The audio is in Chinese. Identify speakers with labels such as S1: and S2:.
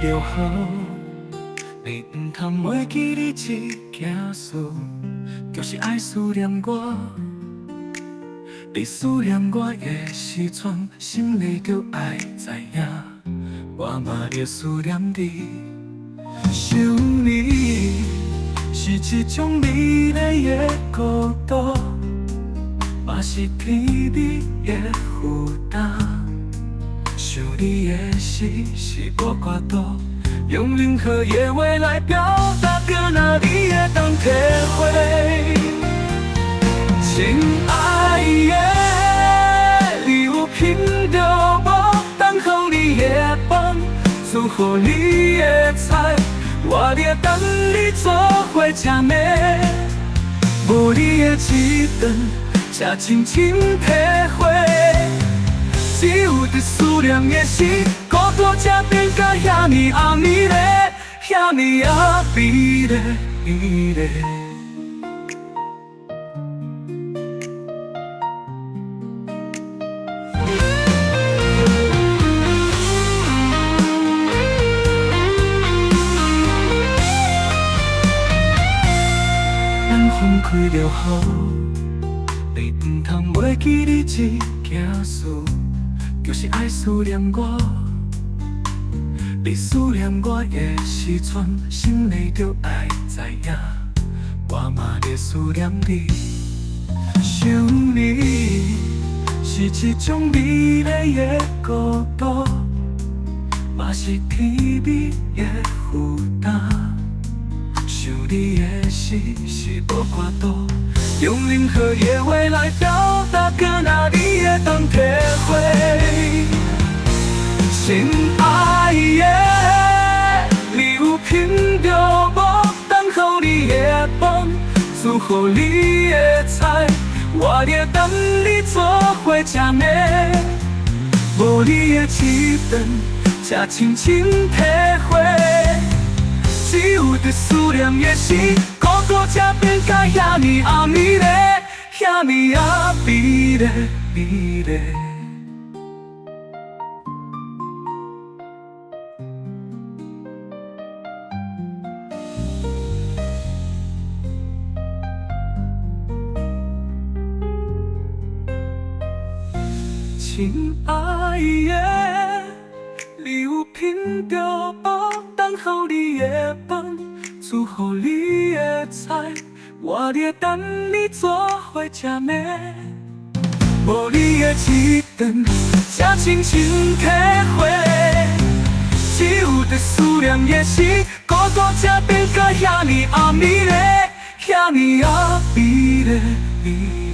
S1: 就好。你唔通袂记你一件事，就是爱思念我。你思念我的时阵，心里就爱知影，我嘛会思念你。想你是一种美丽的孤独，嘛是甜蜜的负担。想你的事是无法度，用任何的话来表达，搁那你会当体会。亲爱的，你有品着无？等候你的饭，煮好你的菜，我咧等你做伙吃饭。无你的一顿，才真正体会。只有在思念的时，孤独才变甲遐尼暗暝咧，遐尼啊美丽美丽。咱分开就好，你唔通袂记你一件事。就是爱思念我，你思念我的时阵，心里就爱知影，我嘛会思念你。想你是一种美丽的孤独，嘛是甜蜜的负担。想你的事是无法度，用任何的话来表达，搁那你会当体会。亲爱的，你有品着无？等候你的饭，煮好你的菜，我咧等你做伙吃饭。无你的一顿，才真正体会。只有在思念的时，孤独才变甲遐尼暗暝咧，遐尼啊美丽美丽。亲爱的，你有品着无？等候你的饭，煮好你的菜，我咧等你做伙吃饭。无你的一顿，才真正体会。只有在思念的时，孤独才变甲遐尼暗暝咧，遐尼啊美丽美丽。